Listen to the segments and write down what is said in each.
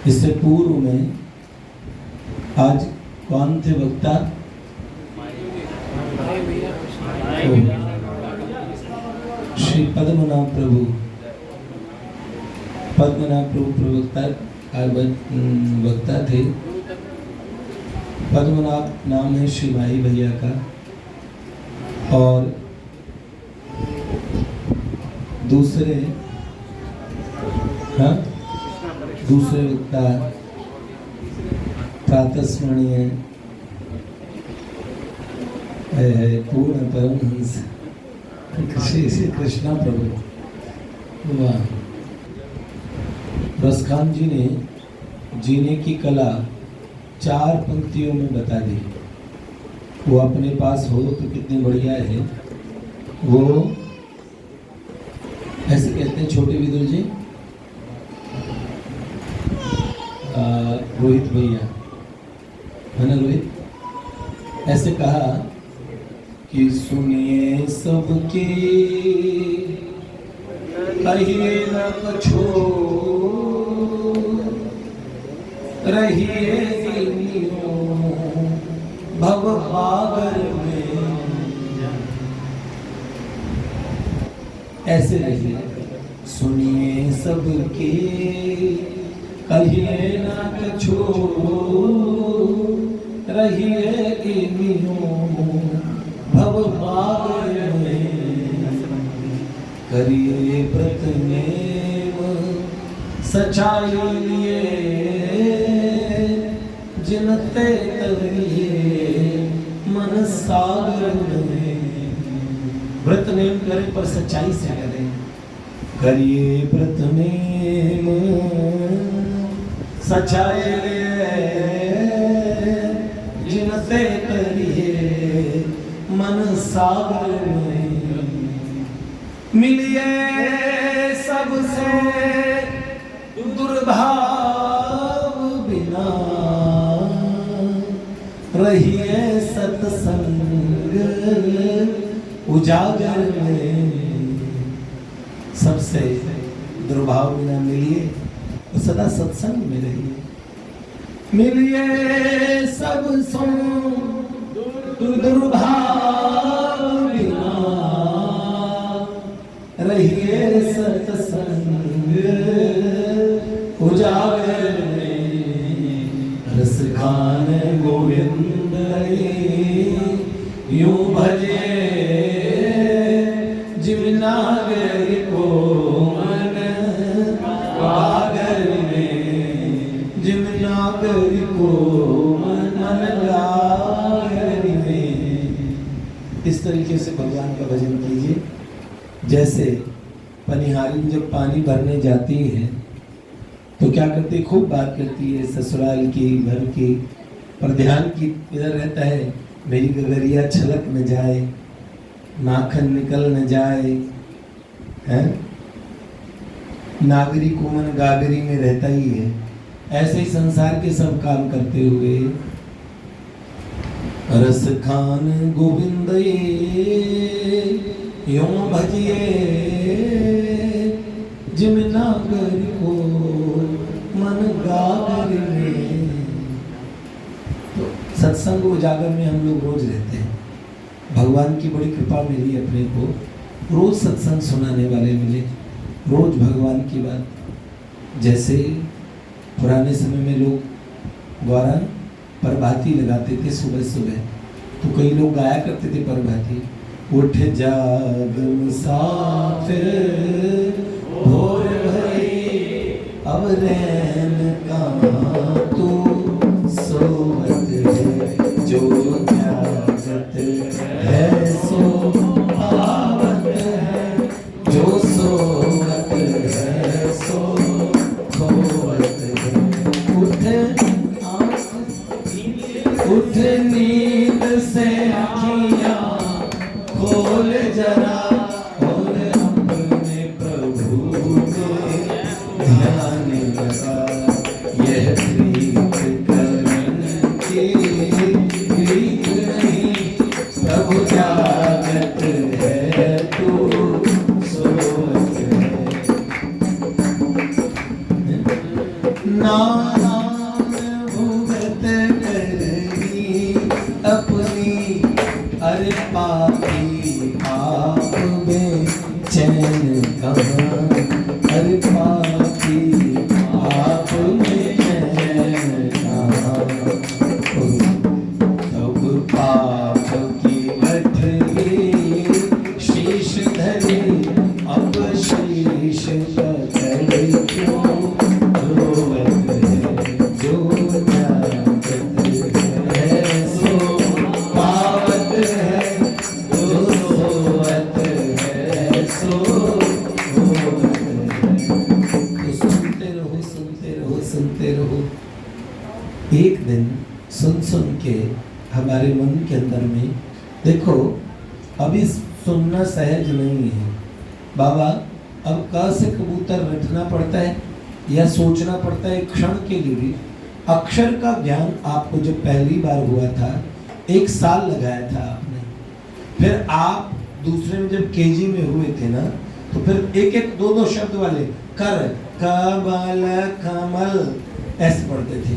इससे पूर्व में आज कौन थे वक्ता? श्री पद्मनाभ प्रभु प्रवक्ता वक्ता थे। पद्मनाभ नाम है श्री भाई भैया का। और दूसरे वक्ता प्रातस्मरणीय पूर्ण परमहंस श्री कृष्णा प्रभु। वाह! रसखान जी ने जीने की कला 4 पंक्तियों में बता दी। वो अपने पास हो तो कितनी बढ़िया है। वो ऐसे कहते हैं छोटे विदुर जी, रोहित भैया है ना, रोहित ऐसे कहा कि सुनिए सबके कहिए न कछो, रहिए भव भागर में, ऐसे रहिए। सुनिए सबके कहिए न कछो, रहिए भव भागर में, करिए प्रथमेव सच्चाई लिए, जिनते तरिए मन सागर में। व्रत नेम करें पर सच्चाई से करें। करिए प्रथमेव सच्चाई लिए, जिनते तरिए मन सागर में। मिलिए सबसे दुर्भाव बिना, रहिए सत्संग उजागर में। सबसे दुर्भाव बिना मिलिए और सदा सत्संग में रहिए। मिलिए सब सो दुर्भाव बिना, रहिए सत्संग उजागर में। रस खान गोविंद यूं भजे, जिमनागर को मन गागर में, जिमनागर को मन गागर में। इस तरीके से भगवान का भजन कीजिए। जैसे पनिहारी में जब पानी भरने जाती है तो क्या करती है, खूब बात करती है ससुराल की, घर की, पर ध्यान की इधर रहता है मेरी गगरिया छलक न जाए, माखन निकल न जाए, है नागरी को मन गागरी में रहता ही है। ऐसे ही संसार के सब काम करते हुए रस खान गोविंद यूं भजिए, जिमनागर को मन गागर में। तो सत्संग उजागर में हम लोग रोज रहते हैं। भगवान की बड़ी कृपा मिली अपने को, रोज सत्संग सुनाने वाले मिले, रोज भगवान की बात। जैसे पुराने समय में लोग गौरान प्रभाती लगाते थे सुबह सुबह, तो कई लोग गाया करते थे प्रभाती। उठ जाग मुसाफिर भोर भई, अब रैन कहाँ तू सोवत है, जो जागत है सो आवत है, जो सोवत है सो खोवत है। उठ नींद से आँखियाँ खोल जरा, और अपने प्रभु में ध्यान लगा। यह प्रीत करन की प्रीत नहीं, प्रभु जागत है तू सोवत है। नाम भुगत करही अपनी, अरे पापी आप बेचैन कहाँ, अरे पापी आप बेचैन कहाँ। तब पाप की गठरी शीश धरे, अब शीश पकड़ क्यों रोवत है, जो जागत है सो पावत है, जो सोवत है सो रोवत है। तो सुनते रहो सुनते रहो सुनते रहो। एक दिन सुन सुन के हमारे मन के अंदर में, देखो अभी सुनना सहज नहीं है बाबा, अब क से कबूतर रटना पड़ता है या सोचना पड़ता है क्षण के लिए भी। अक्षर का ज्ञान आपको जब पहली बार हुआ था 1 साल लगाया था आपने, फिर आप दूसरे में जब केजी में हुए थे ना, तो फिर एक एक दो दो शब्द वाले कर कमल कमल ऐसे पढ़ते थे।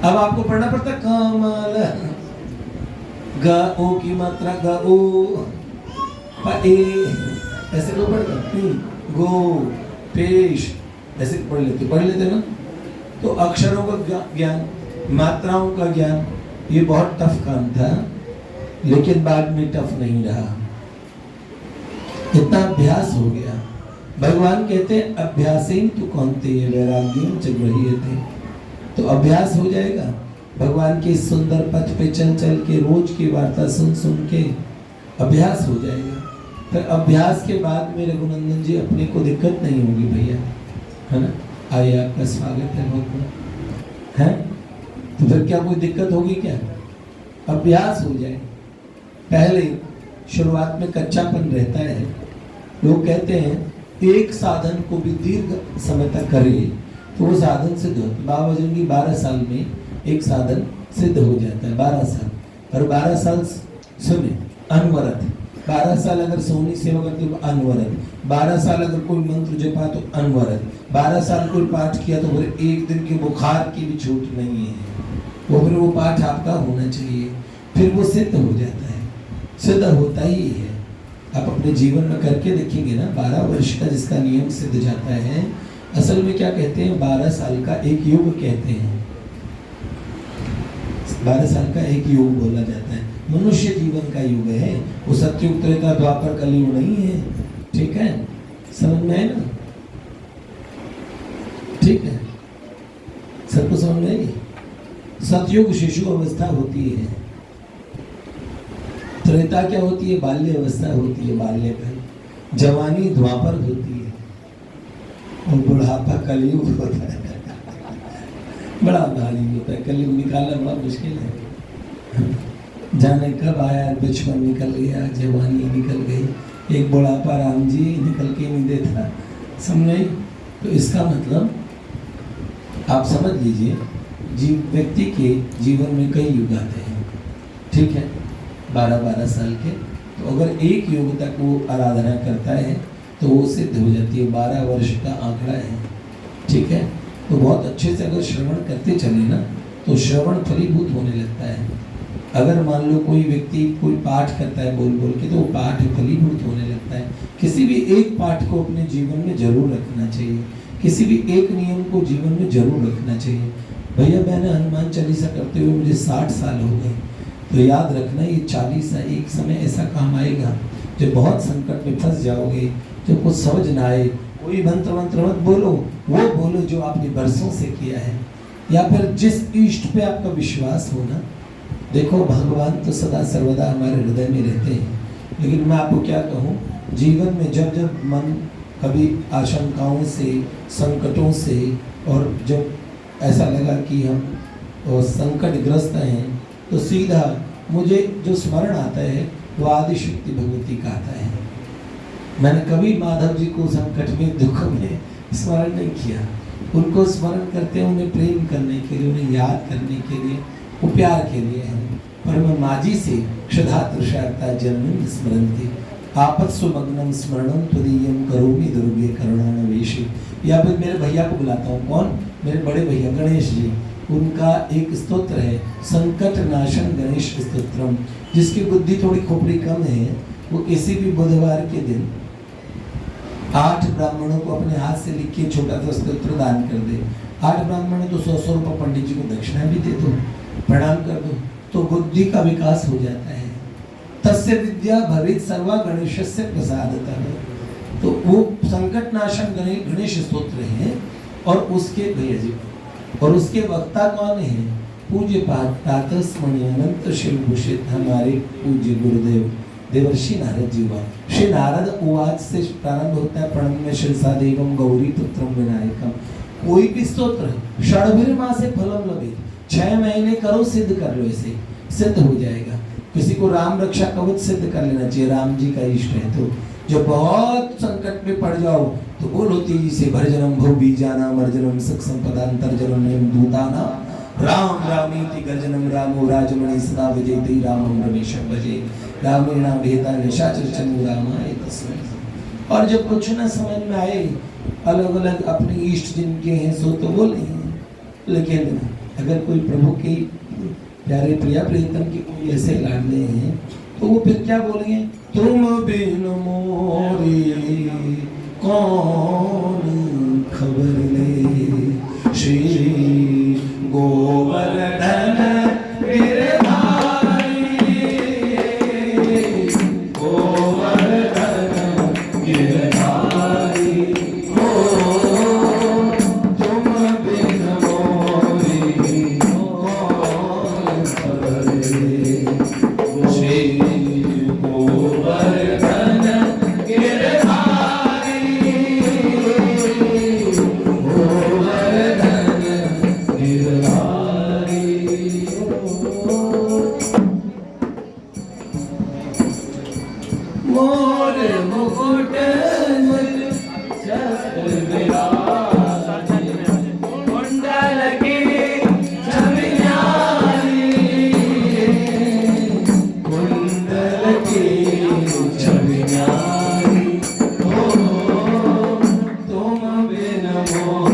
अब आपको पढ़ना पड़ता कमल, ग ओ की मात्रा ग ओ प ए ऐसे को पढ़ता, गो पेश ऐसे पढ़ लेते ना। तो अक्षरों का ज्ञान, मात्राओं का ज्ञान, ये बहुत टफ काम था, लेकिन बाद में टफ नहीं रहा, इतना अभ्यास हो गया। भगवान कहते हैं अभ्यासेन तु कौन्तेय वैराग्येन च गृह्यते। तो अभ्यास हो जाएगा, भगवान के सुंदर पथ पे चल चल के, रोज की वार्ता सुन सुन के अभ्यास हो जाएगा। फिर अभ्यास के बाद में रघुनंदन जी अपने को दिक्कत नहीं होगी भैया, है ना। आइए आपका स्वागत है बहुत बहुत, है तो फिर क्या कोई दिक्कत होगी क्या? अभ्यास हो जाए। पहले शुरुआत में कच्चापन रहता है, लोग कहते हैं एक साधन को भी दीर्घ समय तक करिए तो वो साधन सिद्ध होता है। बाबा वजन की 12 साल में एक साधन सिद्ध हो जाता है, 12 साल। और 12 साल सुने अनवरत, 12 साल अगर सोनी सेवा करते हो अनवरत, 12 साल अगर कोई मंत्र जपा तो अनवरत, 12 साल कोई पाठ किया तो फिर एक दिन के बुखार की भी छूट नहीं है, वो पाठ आपका होना चाहिए, फिर वो सिद्ध हो जाता है, सिद्ध होता ही है। आप अपने जीवन में करके देखेंगे ना, 12 वर्ष का जिसका नियम सिद्ध जाता है। असल में क्या कहते हैं, 12 साल का एक युग कहते हैं, 12 साल का एक युग बोला जाता है। मनुष्य जीवन का युग है, वो सतयुग त्रेता द्वापर कलयुग नहीं है, ठीक है, समझ में आए ना, ठीक है, सबको समझ में आएगी। सतयुग शिशु अवस्था होती है, त्रेता क्या होती है, बाल्य अवस्था होती है, बाल्यकाल, जवानी द्वापर होती है, और बुढ़ापा कलयुग होता है। बड़ा भारी होता है, कलयुग निकालना बड़ा मुश्किल है। जाने कब आया, बचपन निकल गया, जवानी निकल गई, एक बुढ़ापा राम जी निकल के नहीं देता, समझ। तो इसका मतलब आप समझ लीजिए, व्यक्ति के जीवन में कई युग आते हैं, ठीक है, 12-12 साल के। तो अगर एक युग तक वो आराधना करता है तो वो सिद्ध हो जाती है, 12 वर्ष का आंकड़ा है, ठीक है। तो बहुत अच्छे से अगर श्रवण करते चले ना, तो श्रवण फलीभूत होने लगता है। अगर मान लो कोई व्यक्ति कोई पाठ करता है बोल बोल के, तो वो पाठ फलीभूत होने लगता है। किसी भी एक पाठ को अपने जीवन में जरूर रखना चाहिए, किसी भी एक नियम को जीवन में जरूर रखना चाहिए। भैया मैंने हनुमान चालीसा करते हुए मुझे 60 साल हो गए, तो याद रखना ये चालीसा एक समय ऐसा काम आएगा जब बहुत संकट में फंस जाओगे, जब कुछ समझ ना आए, कोई मंत्र मत बोलो, वो बोलो जो आपने बरसों से किया है, या फिर जिस इष्ट पे आपका विश्वास हो ना। देखो भगवान तो सदा सर्वदा हमारे हृदय में रहते हैं, लेकिन मैं आपको क्या कहूँ, जीवन में जब जब मन कभी आशंकाओं से, संकटों से, और जब ऐसा लगा कि हम संकटग्रस्त हैं, तो सीधा मुझे जो स्मरण आता है वो आदिशक्ति भगवती का आता है। मैंने कभी माधव जी को संकट में, दुख में स्मरण नहीं किया, उनको स्मरण करते हैं उन्हें प्रेम करने के लिए, उन्हें याद करने के लिए, वो प्यार के लिए है। पर मैं माजी से क्षधा तुषारता जन्म स्मरंती आपत्सुमग्नम स्मरणम त्वदीयम करोमि दुर्गे करुणानवेशी। या फिर मेरे भैया को बुलाता हूँ, कौन, मेरे बड़े भैया गणेश जी, उनका एक स्तोत्र है संकट नाशन गणेश स्तोत्रम, जिसकी बुद्धि थोड़ी खोपड़ी कम है, वो किसी भी बुधवार के दिन 8 ब्राह्मणों को अपने हाथ से लिख के छोटा सा स्तोत्र दान कर दे। 8 ब्राह्मणों तो 100 रुपये पंडित जी को दक्षिणा भी दे दो, प्रणाम कर दो, तो बुद्धि का विकास हो जाता है। तस्य विद्या भवित सर्वा गणेशस्य प्रसादतः। तो वो संकट नाशन गणेश स्तोत्र है। और उसके भैया जी, और उसके वक्ता कौन है? पूज्य पाद स्मरणीय अनंत शिवभूषित हमारे पूज्य गुरुदेव देवर्षि नारद जी। श्री नारद उवाच से प्रारंभ होता है प्रणम्य शिरसा देवम गौरी पुत्रम विनायकम। कोई भी स्तोत्र षड्भिर्मा से फलम लभेत, 6 महीने करो, सिद्ध कर लो, इसे सिद्ध हो जाएगा। किसी को राम रक्षा कवच सिद्ध कर लेना चाहिए, राम जी का इष्ट है। तो जब बहुत संकट में पड़ जाओ तो बोलो तेजी से भरजनम भव बीजाना मर्जनम सख संपदांतर्जनम नियम दूताना राम रामीति गर्जनम रामो राजमणि सदा विजयते रामम रमेशम भजे रामेणा भेदा निशाचर चंद्र रामाय तस्मै। और जब कुछ न समझ में आए, अलग अलग अपने इष्ट जिनके हैं सो तो बोले, लेकिन अगर कोई प्रभु के प्यारे प्रिया प्रियतम के कोई ऐसे लाडले हैं तो वो फिर क्या बोलेंगे? तुम बिन मोरी कौन खबर ले, श्री गोवर्धन गिरधारी, गोवर्धन गिरधारी, तुम बिन मोरी कौन खबर ले, श्री गोवर्धन गिरधारी, गोवर्धन गिरधारी। मोर मुकुट चक्र विराज, कुंडल की छवि, कुंडल की छवि, तुम बिन मोर